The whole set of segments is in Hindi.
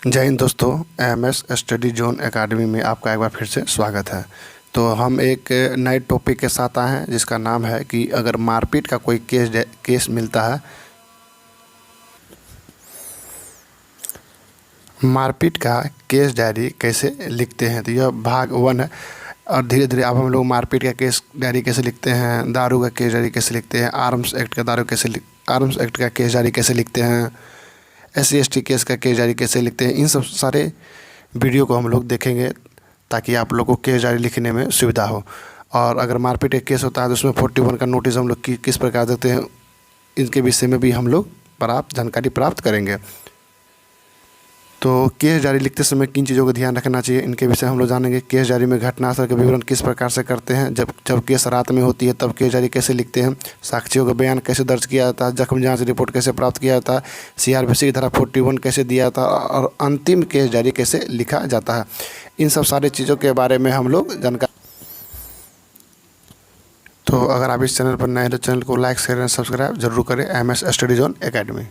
जय हिंद दोस्तों। एमएस स्टडी जोन एकेडमी में आपका एक बार फिर से स्वागत है। तो हम एक नए टॉपिक के साथ आए हैं जिसका नाम है कि अगर मारपीट का कोई केस मिलता है, मारपीट का केस डायरी कैसे लिखते हैं। तो यह भाग 1 है और धीरे धीरे अब हम लोग मारपीट का केस डायरी कैसे लिखते हैं, दारू का केस डायरी कैसे लिखते हैं, आर्म्स एक्ट का केस डायरी कैसे लिखते हैं, SC/ST केस का केस डायरी कैसे लिखते हैं, इन सब सारे वीडियो को हम लोग देखेंगे ताकि आप लोगों को केस डायरी लिखने में सुविधा हो। और अगर मारपीट का केस होता है तो उसमें 41 का नोटिस हम लोग किस प्रकार देते हैं, इनके विषय में भी हम लोग जानकारी प्राप्त करेंगे। तो केस डायरी लिखते समय किन चीज़ों का ध्यान रखना चाहिए, इनके विषय हम लोग जानेंगे। केस डायरी में घटनास्थल का विवरण किस प्रकार से करते हैं, जब केस रात में होती है तब केस डायरी कैसे लिखते हैं, साक्षियों का बयान कैसे दर्ज किया जाता है, जख्म जांच रिपोर्ट कैसे प्राप्त किया जाता है, CRPC की धारा 41 कैसे दिया जाता है और अंतिम केस डायरी कैसे लिखा जाता है। इन सब सारी चीज़ों के बारे में हम लोग जानकारी। तो अगर आप इस चैनल पर नए हैं तो चैनल को लाइक शेयर एंड सब्सक्राइब जरूर करें, MS स्टडी जोन एकेडमी।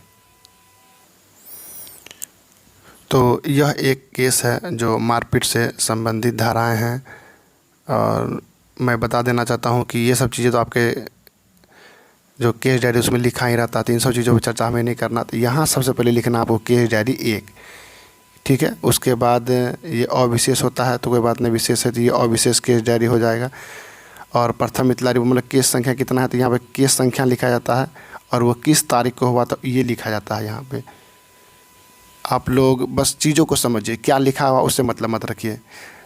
तो यह एक केस है जो मारपीट से संबंधित धाराएं हैं और मैं बता देना चाहता हूं कि ये सब चीज़ें तो आपके जो केस डायरी उसमें लिखा ही रहता है, तो इन सब चीज़ों पर चर्चा हमें नहीं करना। तो यहाँ सबसे पहले लिखना आपको केस डायरी 1, ठीक है। उसके बाद ये अविशेष होता है तो कोई बात नहीं, विशेष है तो ये अविशेष केस डायरी हो जाएगा। और प्रथम इतलारी मतलब केस संख्या कितना है तो यहाँ पर केस संख्या लिखा जाता है और वो किस तारीख को हुआ तो ये लिखा जाता है। यहाँ पर आप लोग बस चीज़ों को समझिए, क्या लिखा हुआ उससे मतलब मत रखिए।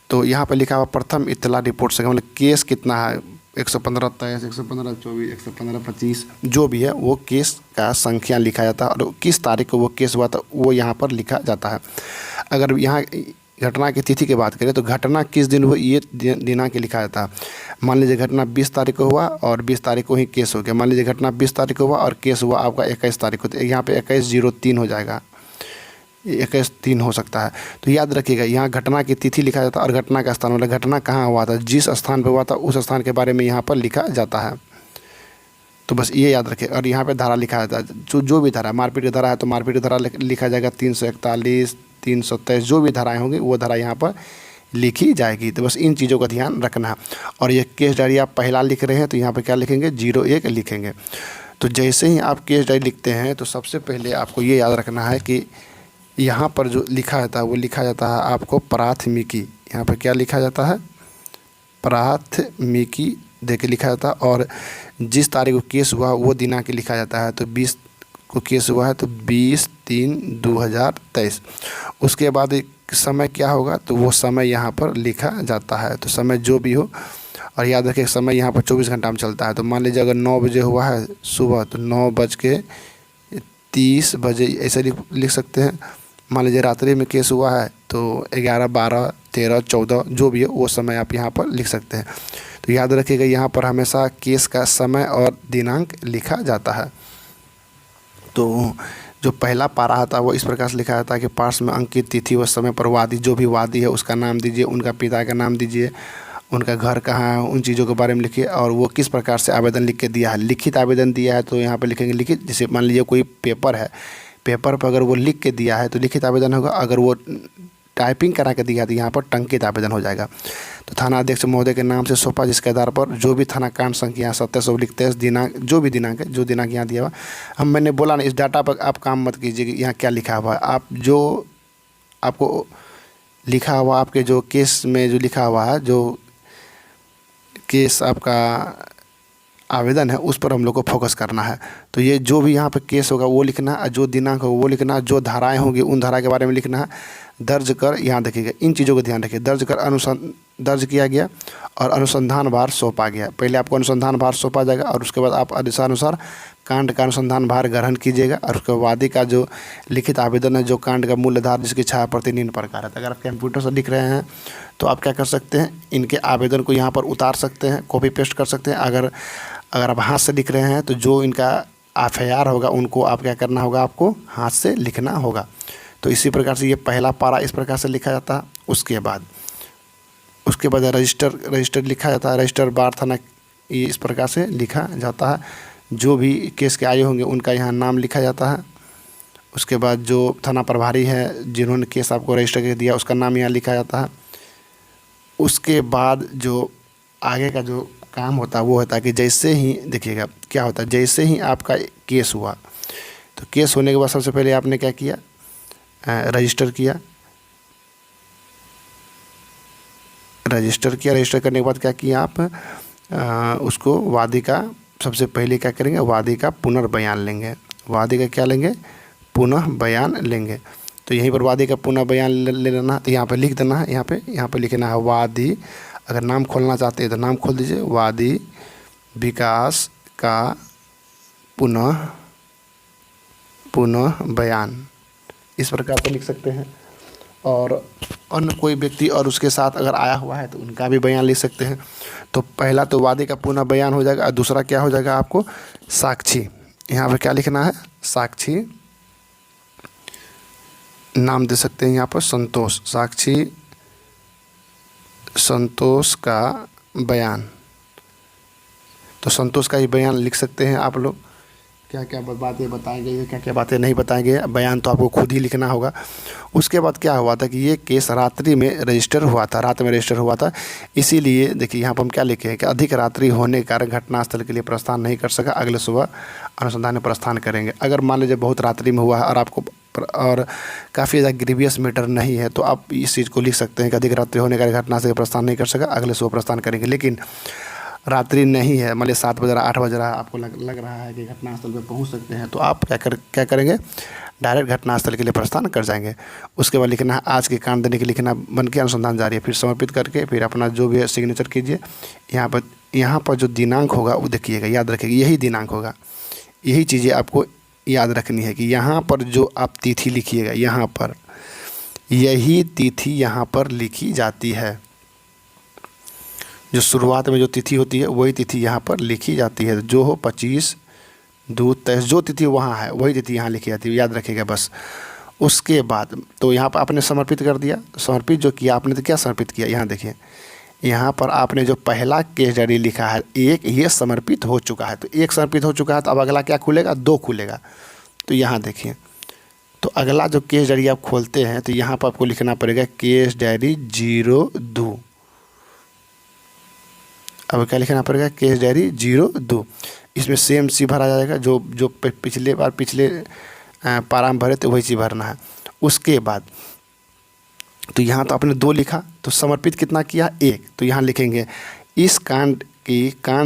तो यहाँ पर लिखा हुआ प्रथम इत्तला रिपोर्ट से मतलब केस कितना है, 115-23, 115-24, 115-25 जो भी है वो केस का संख्या लिखा जाता है और किस तारीख को वो केस हुआ था वो यहाँ पर लिखा जाता है। अगर यहाँ घटना की तिथि की बात करें तो घटना किस दिन हुई ये दिनांक लिखा जाता है। मान लीजिए घटना 20 तारीख को हुआ और 20 तारीख को ही केस हो गया। मान लीजिए घटना 20 तारीख को हुआ और केस हुआ आपका 21 तारीख को, तो यहाँ पे 21/03 हो जाएगा, 21/3 हो सकता है। तो याद रखिएगा यहाँ घटना की तिथि लिखा जाता है और घटना का स्थान मतलब घटना कहाँ हुआ था, जिस स्थान पर हुआ था उस स्थान के बारे में यहाँ पर लिखा जाता है। तो बस ये याद रखें। और यहाँ पे धारा लिखा जाता है, जो भी धारा मारपीट की धारा है तो मारपीट की धारा लिखा जाएगा, 341, 323 जो भी धाराएँ होंगी वो धारा यहाँ पर लिखी जाएगी। तो बस इन चीज़ों का ध्यान रखना है। और ये केस डायरी आप पहला लिख रहे हैं तो यहाँ पर क्या लिखेंगे, 01 लिखेंगे। तो जैसे ही आप केस डायरी लिखते हैं तो सबसे पहले आपको ये याद रखना है कि यहाँ पर जो लिखा जाता है वो लिखा जाता है आपको प्राथमिकी। यहाँ पर क्या लिखा जाता है, प्राथमिकी दे के लिखा जाता है। और जिस तारीख को केस हुआ वो दिनांक लिखा जाता है। तो 20 को केस हुआ है तो 20/3/2023। उसके बाद समय क्या होगा तो वो समय यहाँ पर लिखा जाता है। तो समय जो भी हो, और याद रखिए समय यहाँ पर 24 घंटा में चलता है। तो मान लीजिए अगर 9 बजे हुआ है सुबह तो 9:30 ऐसे लिख सकते हैं। मान लीजिए रात्रि में केस हुआ है तो 11, 12, 13, 14 जो भी है वो समय आप यहाँ पर लिख सकते हैं। तो याद रखिएगा यहाँ पर हमेशा केस का समय और दिनांक लिखा जाता है। तो जो पहला पारा आता है वो इस प्रकार से लिखा जाता है कि पार्श्व में अंकित तिथि व समय पर वादी, जो भी वादी है उसका नाम दीजिए, उनका पिता का नाम दीजिए, उनका घर कहाँ है, उन चीज़ों के बारे में लिखिए और वो किस प्रकार से आवेदन लिख के दिया है। लिखित आवेदन दिया है तो यहाँ पर लिखेंगे लिखित। जैसे मान लीजिए कोई पेपर है, पेपर पर अगर वो लिख के दिया है तो लिखित आवेदन होगा। अगर वो टाइपिंग करा के दिया तो यहाँ पर टंकित आवेदन हो जाएगा। तो थाना अध्यक्ष महोदय के नाम से सौंपा, जिसके आधार पर जो भी थाना कांड संख्या 27/23 दिनांक, जो भी दिनांक है, जो दिनांक यहाँ दिया हुआ मैंने बोला ना, इस डाटा पर आप काम मत कीजिए कि यहाँ क्या लिखा हुआ है। आप जो आपको लिखा हुआ आपके जो केस में जो लिखा हुआ है, जो केस आपका आवेदन है उस पर हम लोग को फोकस करना है। तो ये जो भी यहाँ पे केस होगा वो लिखना है, जो दिनांक होगा वो लिखना है, जो धाराएं होंगी उन धारा के बारे में लिखना है। दर्ज कर, यहाँ देखिएगा इन चीज़ों को ध्यान रखिए। दर्ज किया गया और अनुसंधान भार सौंपा गया। पहले आपको अनुसंधान भार सौंपा जाएगा और उसके बाद आप आदेशानुसार कांड का अनुसंधान भार ग्रहण कीजिएगा। और उसके वादी का जो लिखित आवेदन है, जो कांड का मूल आधार जिसकी छाया प्रति निम्न प्रकार है। अगर आप कंप्यूटर से लिख रहे हैं तो आप क्या कर सकते हैं, इनके आवेदन को यहाँ पर उतार सकते हैं, कॉपी पेस्ट कर सकते हैं। अगर आप हाथ से लिख रहे हैं तो जो इनका FIR होगा उनको आप क्या करना होगा, आपको हाथ से लिखना होगा। तो इसी प्रकार से ये पहला पारा इस प्रकार से लिखा जाता है। उसके बाद रजिस्टर लिखा जाता है। रजिस्टर बार थाना ये इस प्रकार से लिखा जाता है। जो भी केस के आए होंगे उनका यहाँ नाम लिखा जाता है उसके बाद जो थाना प्रभारी है जिन्होंने केस आपको रजिस्टर कर दिया उसका नाम यहाँ लिखा जाता है। उसके बाद जो आगे का जो काम होता है वो होता है कि जैसे ही देखिएगा क्या होता है, जैसे ही आपका केस हुआ तो केस होने के बाद सबसे पहले आपने क्या किया, रजिस्टर किया। रजिस्टर करने के बाद क्या किया आप, उसको वादी का सबसे पहले क्या करेंगे, वादी का पुनर्बयान लेंगे। वादी का क्या लेंगे, पुनः बयान लेंगे। तो यहीं पर वादी का पुनः बयान ले लेना, तो यहाँ पे लिख देना है, यहाँ पे लिखना है वादी। अगर नाम खोलना चाहते हैं तो नाम खोल दीजिए, वादी विकास का पुनः बयान, इस प्रकार से लिख सकते हैं। और अन्य कोई व्यक्ति और उसके साथ अगर आया हुआ है तो उनका भी बयान लिख सकते हैं। तो पहला तो वादे का पुनः बयान हो जाएगा और दूसरा क्या हो जाएगा, आपको साक्षी। यहाँ पे क्या लिखना है, साक्षी। नाम दे सकते हैं यहाँ पर संतोष, साक्षी संतोष का बयान। तो संतोष का ही बयान लिख सकते हैं आप लोग। क्या क्या बातें बताएंगे, क्या क्या बातें नहीं बताएंगे, बयान तो आपको खुद ही लिखना होगा। उसके बाद क्या हुआ था कि ये केस रात्रि में रजिस्टर हुआ था, रात में रजिस्टर हुआ था। इसीलिए देखिए यहाँ पर हम क्या लिखे हैं कि अधिक रात्रि होने के कारण घटनास्थल के लिए प्रस्थान नहीं कर सका, अगले सुबह अनुसंधान में प्रस्थान करेंगे। अगर मान लीजिए बहुत रात्रि में हुआ है और आपको और काफ़ी ज़्यादा ग्रीवियस मैटर नहीं है तो आप इस चीज़ को लिख सकते हैं कि अधिक रात्रि होने के कारण घटनास्थल प्रस्थान नहीं कर सका, अगले सुबह प्रस्थान करेंगे। लेकिन रात्रि नहीं है, मान लीजिए 7 बज रहा, 8 बज रहा है, आपको लग रहा है कि घटनास्थल पे पहुंच सकते हैं, तो आप क्या करेंगे, डायरेक्ट घटनास्थल के लिए प्रस्थान कर जाएंगे। उसके बाद लिखना है आज के कांड देने के लिखना बन के अनुसंधान जारी है, फिर समर्पित करके फिर अपना जो भी है सिग्नेचर कीजिए। यहाँ पर जो दिनांक होगा वो देखिएगा, याद रखिएगा, यही दिनांक होगा। यही चीज़ें आपको याद रखनी है कि यहाँ पर जो आप तिथि लिखिएगा, यहाँ पर यही तिथि यहाँ पर लिखी जाती है। जो शुरुआत में जो तिथि होती है वही तिथि यहाँ पर लिखी जाती है। जो हो 25/2/23 जो तिथि वहाँ है वही तिथि यहाँ लिखी जाती है, याद रखिएगा बस। उसके बाद तो यहाँ पर आपने समर्पित कर दिया। समर्पित जो किया आपने तो क्या समर्पित किया, यहाँ देखिए, यहाँ पर आपने जो पहला केस डायरी लिखा है एक, ये समर्पित हो चुका है। तो एक समर्पित हो चुका है तो अब अगला क्या खुलेगा, 2 खुलेगा। तो यहाँ देखिए, तो अगला जो केस डायरी आप खोलते हैं तो यहाँ पर आपको लिखना पड़ेगा केस डायरी 02। अब क्या लिखना पड़ेगा, केस डायरी 02। इसमें सेम सी भरा जाएगा जो पिछले पारा में भरे थे वही चीज़ भरना है। उसके बाद तो यहाँ तो आपने 2 लिखा, तो समर्पित कितना किया, 1। तो यहाँ लिखेंगे इस कांड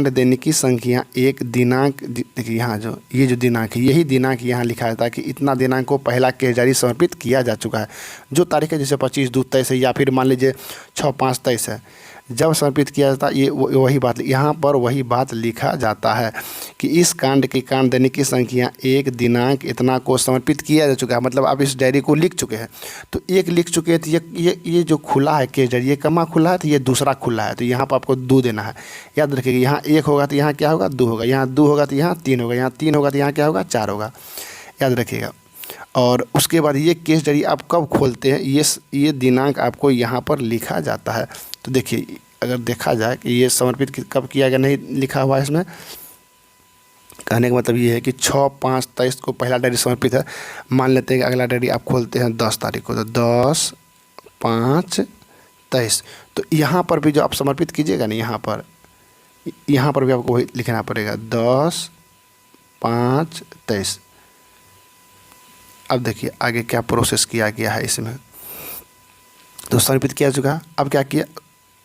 देने की संख्या 1 दिनांक। देखिए यहाँ ये जो दिनांक है यही दिनांक यहाँ लिखा है, ताकि इतना दिनांक को पहला केस डायरी समर्पित किया जा चुका है। जो तारीख है जैसे 25/2/23 है या फिर मान लीजिए 6/5/23 है, जब समर्पित किया जाता है ये वही बात यहाँ पर वही बात लिखा जाता है कि इस कांड देने की संख्या 1 दिनांक इतना को समर्पित किया जा चुका है। मतलब आप इस डायरी को लिख चुके हैं। तो 1 लिख चुके हैं तो ये जो खुला है केस डायरी, ये कमा खुला है तो ये दूसरा खुला है, तो यहाँ पर आपको 2 देना है। याद रखिएगा, यहाँ 1 होगा तो यहाँ क्या होगा, 2 होगा, यहाँ 2 होगा तो यहाँ 3 होगा, यहाँ 3 होगा तो यहाँ क्या होगा, 4 होगा। याद रखिएगा। और उसके बाद ये केस डायरी आप कब खोलते हैं, ये दिनांक आपको यहाँ पर लिखा जाता है। तो देखिए, अगर देखा जाए कि ये समर्पित कब किया गया नहीं लिखा हुआ है इसमें, कहने का मतलब ये है कि 6/5/23 को पहला डायरी समर्पित है। मान लेते हैं कि अगला डायरी आप खोलते हैं 10 तारीख को, तो 10/5/23। तो यहाँ पर भी जो आप समर्पित कीजिएगा ना, यहाँ पर भी आपको वही लिखना पड़ेगा 10/5/23। अब देखिए आगे क्या प्रोसेस किया गया है इसमें। तो समर्पित किया चुका है। अब क्या किया,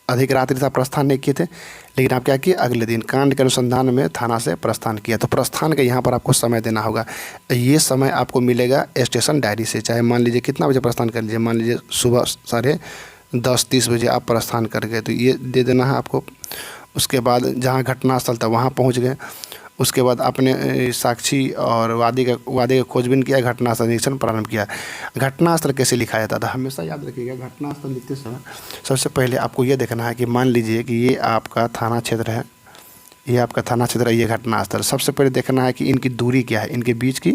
अधिक रात्रि था, प्रस्थान नहीं किए थे, लेकिन आप क्या किए, अगले दिन कांड के अनुसंधान में थाना से प्रस्थान किया। तो प्रस्थान का यहाँ पर आपको समय देना होगा। ये समय आपको मिलेगा स्टेशन डायरी से। चाहे मान लीजिए कितना बजे प्रस्थान कर लीजिए, मान लीजिए सुबह 10:30 बजे आप प्रस्थान कर गए तो ये दे देना है आपको। उसके बाद जहाँ घटनास्थल था वहाँ पहुँच गए। उसके बाद आपने साक्षी और वादी का खोजबीन किया, घटनास्थल निरीक्षण प्रारंभ किया। घटनास्थल कैसे लिखा जाता था, हमेशा याद रखिएगा, घटनास्थल लिखते समय सबसे पहले आपको ये देखना है कि मान लीजिए कि ये आपका थाना क्षेत्र है, ये आपका थाना क्षेत्र है, ये घटनास्थल। सबसे पहले देखना है कि इनकी दूरी क्या है, इनके बीच की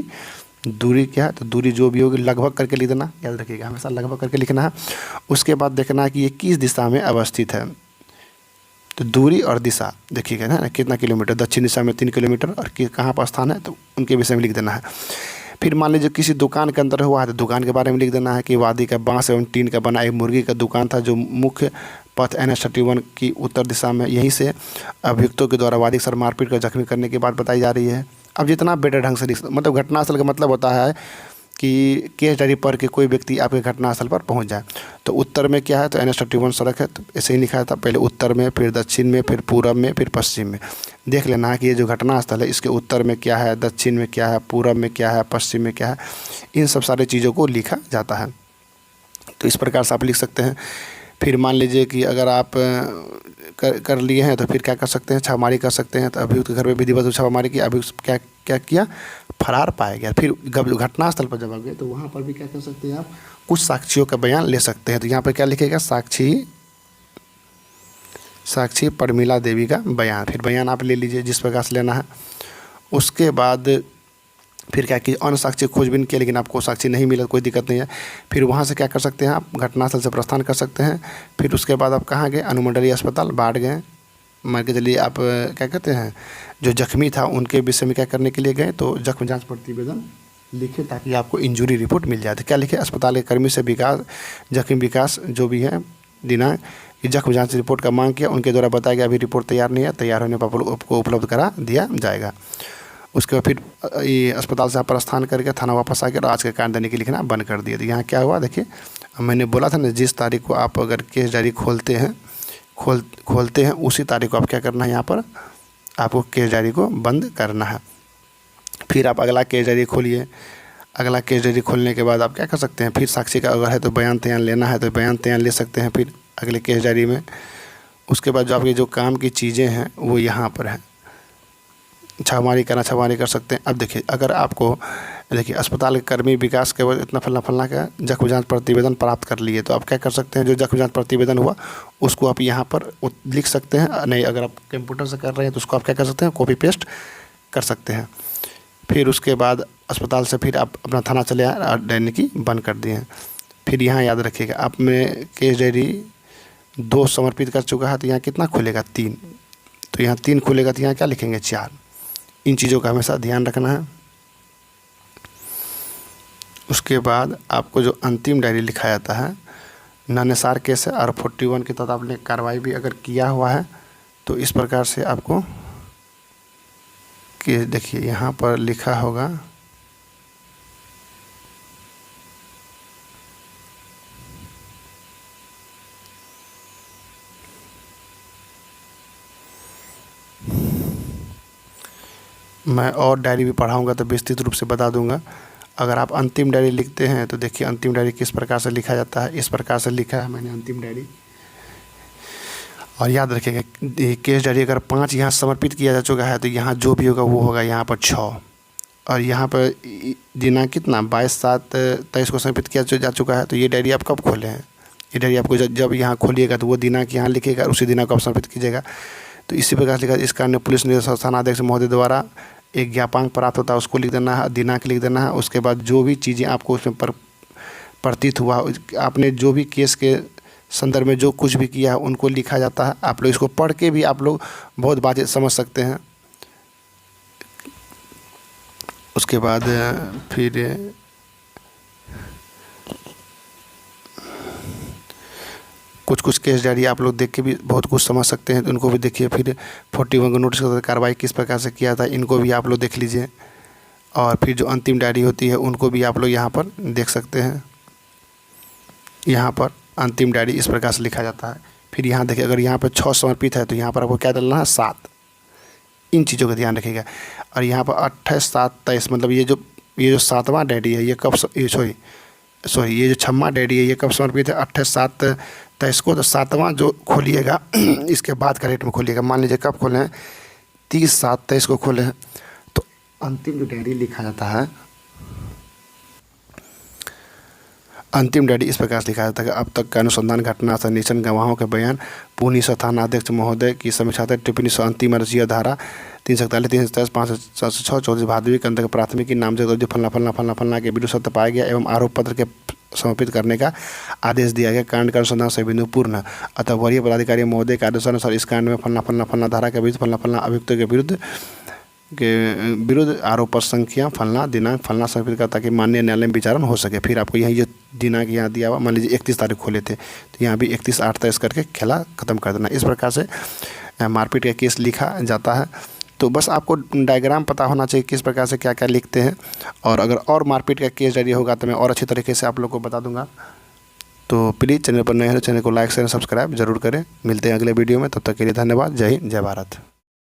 दूरी क्या है। तो दूरी जो भी होगी लगभग करके लिख देना, याद रखिएगा, हमेशा लगभग करके लिखना है। उसके बाद देखना है कि ये किस दिशा में अवस्थित है। तो दूरी और दिशा देखिएगा ना, कितना किलोमीटर, दक्षिण दिशा में 3 किलोमीटर, और कहाँ पर स्थान है तो उनके विषय में लिख देना है। फिर मान लीजिए किसी दुकान के अंदर हुआ है तो दुकान के बारे में लिख देना है कि वादी का बांस एवं टीन का बना एक मुर्गी का दुकान था जो मुख्य पथ NH-31 की उत्तर दिशा में, यहीं से अभियुक्तों के द्वारा वादी के साथ मारपीट कर जख्मी करने की बात बताई जा रही है। अब जितना बेटर ढंग से मतलब घटनास्थल का मतलब होता है कि केस डायरी पढ़ के कोई व्यक्ति आपके घटनास्थल पर पहुंच जाए। तो उत्तर में क्या है, तो NH-31 सड़क है, तो ऐसे ही लिखा था, पहले उत्तर में, फिर दक्षिण में, फिर पूरब में, फिर पश्चिम में। देख लेना है कि ये जो घटनास्थल है इसके उत्तर में क्या है, दक्षिण में क्या है, पूरब में क्या है, पश्चिम में क्या है, इन सब सारी चीज़ों को लिखा जाता है। तो इस प्रकार से आप लिख सकते हैं। फिर मान लीजिए कि अगर आप कर लिए हैं तो फिर क्या कर सकते हैं, छापामारी कर सकते हैं। तो अभियुक्त के घर में विधिवत छापामारी की, अभियुक्त क्या क्या किया, फरार पाया गया। फिर घटनास्थल पर जब आ गए तो वहाँ पर भी क्या कर सकते हैं, आप कुछ साक्षियों का बयान ले सकते हैं। तो यहाँ पर क्या लिखेगा, साक्षी प्रमिला देवी का बयान। फिर बयान आप ले लीजिए जिस प्रकार से लेना है। उसके बाद फिर क्या कि अन्य साक्षी खोजबीन किया लेकिन आपको साक्षी नहीं मिला, कोई दिक्कत नहीं है। फिर वहाँ से क्या कर सकते हैं, आप घटनास्थल से प्रस्थान कर सकते हैं। फिर उसके बाद आप कहाँ गए, अनुमंडलीय अस्पताल बाढ़ गए। मान के चलिए आप क्या कहते हैं, जो जख्मी था उनके विषय में क्या करने के लिए गए, तो जख्म जांच प्रतिवेदन लिखे ताकि आपको इंजरी रिपोर्ट मिल जाए। तो क्या लिखे, अस्पताल के कर्मी से जख्मी विकास जो भी है दिनांक की जख्म जांच रिपोर्ट का मांग किया, उनके द्वारा बताया गया अभी रिपोर्ट तैयार नहीं है, तैयार होने पर आपको उपलब्ध करा दिया जाएगा। उसके बाद फिर ये अस्पताल से आप प्रस्थान करके थाना वापस आकर आज के कारण दैनिकी लिखना बंद कर दिया। तो यहाँ क्या हुआ, देखिए मैंने बोला था ना, जिस तारीख को आप अगर केस डायरी खोलते हैं उसी तारीख को आप क्या करना है, यहाँ पर आपको केस डायरी को बंद करना है। फिर आप अगला केस डायरी खोलिए। अगला केस डायरी खोलने के बाद आप क्या कर सकते हैं, फिर साक्षी का अगर है तो बयान तैयार लेना है तो बयान तैयार ले सकते हैं फिर अगले केस डायरी में। उसके बाद जो आपकी जो काम की चीज़ें हैं वो यहाँ पर है, छापामारी कर सकते हैं। अब देखिए, अगर आपको देखिए अस्पताल के कर्मी विकास के बाद इतना फलना का जख्म जांच प्रतिवेदन प्राप्त कर लिए, तो आप क्या कर सकते हैं, जो जख्म जांच प्रतिवेदन हुआ उसको आप यहाँ पर लिख सकते हैं। नहीं, अगर आप कंप्यूटर से कर रहे हैं तो उसको आप क्या कर सकते हैं, कॉपी पेस्ट कर सकते हैं। फिर उसके बाद अस्पताल से फिर आप अपना थाना चले आए और दैनिकी बंद कर दिए हैं। फिर यहाँ याद रखिएगा, आप में केस डायरी 2 समर्पित कर चुका है तो यहाँ कितना खुलेगा, 3। तो यहाँ 3 खुलेगा तो यहाँ क्या लिखेंगे, 4। इन चीज़ों का हमेशा ध्यान रखना है। उसके बाद आपको जो अंतिम डायरी लिखा जाता है, नानेसार केस है और 41 के तहत आपने कार्रवाई भी अगर किया हुआ है तो इस प्रकार से आपको कि देखिए यहाँ पर लिखा होगा मैं और डायरी भी पढ़ाऊँगा तो विस्तृत रूप से बता दूंगा। अगर आप अंतिम डायरी लिखते हैं तो देखिए अंतिम डायरी किस प्रकार से लिखा जाता है, इस प्रकार से लिखा है मैंने अंतिम डायरी। और याद रखिएगा, केस डायरी अगर 5 यहाँ समर्पित किया जा चुका है तो यहाँ जो भी होगा वो होगा यहाँ पर 6। और यहाँ पर दिनांक कितना 22/7/23 को समर्पित किया जा चुका है। तो ये डायरी आप कब खोले हैं, ये डायरी आपको जब यहाँ खोलिएगा तो वो दिनांक यहाँ लिखिएगा, उसी दिनांक को आप समर्पित कीजिएगा। तो इसी प्रकार से लिखा, इस कारण पुलिस निदेशक थानाध्यक्ष महोदय द्वारा एक ज्ञापांक प्राप्त होता है, उसको लिख देना है, दिनांक लिख देना है। उसके बाद जो भी चीज़ें आपको उसमें प्रतीत हुआ, आपने जो भी केस के संदर्भ में जो कुछ भी किया है उनको लिखा जाता है। आप लोग इसको पढ़ के भी आप लोग बहुत बातें समझ सकते हैं। उसके बाद फिर कुछ केस डायरी आप लोग देख के भी बहुत कुछ समझ सकते हैं, तो उनको भी देखिए। फिर 41 को नोटिस करते कार्रवाई किस प्रकार से किया था, इनको भी आप लोग देख लीजिए। और फिर जो अंतिम डायरी होती है उनको भी आप लोग यहाँ पर देख सकते हैं। यहाँ पर अंतिम डायरी इस प्रकार से लिखा जाता है। फिर यहाँ देखिए, अगर यहाँ पर 6 समर्पित है तो यहाँ पर आपको क्या डालना है, 7। इन चीज़ों का ध्यान रखिएगा। और यहाँ पर 28/7/23 मतलब ये जो 7वां डायरी है ये कब सॉरी ये जो 6वां डायरी है ये कब समर्पित है, 28/7/23 को। तो 7वां जो खोलिएगा इसके बाद का डेट में खोलिएगा। मान लीजिए कब खोले हैं, 30/7/23 को खोले हैं। तो अंतिम जो डायरी लिखा जाता है, अंतिम डायरी इस प्रकार से लिखा जाता है कि अब तक का अनुसंधान, घटना संनिरीक्षण, गवाहों के बयान, पुलिस थानाध्यक्ष महोदय की समीक्षा, टिप्पणी, अंतिम अर्जिया धारा 341, 327, 506, 24 भादवी के अंतर्गत प्राथमिकी नामजद जो फलना के विरुद्ध सत्य पाया गया एवं आरोप पत्र के समर्पित करने का आदेश दिया गया। कांड का अनुसंधान सभी बिंदु पूर्ण। अतः वरीय पदाधिकारी महोदय के आदेशानुसार इस कांड में फलना धारा के विरुद्ध फलना अभियुक्तों के विरुद्ध के विरुद्ध आरोप संख्या फलना दिनांक फलना समर्पित करता कि माननीय न्यायालय में विचारण हो सके। फिर आपको यही जो दिनांक यहाँ दिया हुआ, मान लीजिए 31 तारीख खोले थे तो यहाँ भी 31/8 तय करके खेला ख़त्म कर देना। इस प्रकार से मारपीट का केस लिखा जाता है। तो बस आपको डायग्राम पता होना चाहिए किस प्रकार से क्या क्या लिखते हैं, और अगर और मारपीट का केस रेडी होगा तो मैं और अच्छी तरीके से आप लोग को बता दूंगा। तो प्लीज़ चैनल पर नए हो, चैनल को लाइक शेयर सब्सक्राइब जरूर करें। मिलते हैं अगले वीडियो में, तब तक के लिए धन्यवाद। जय हिंद, जय भारत।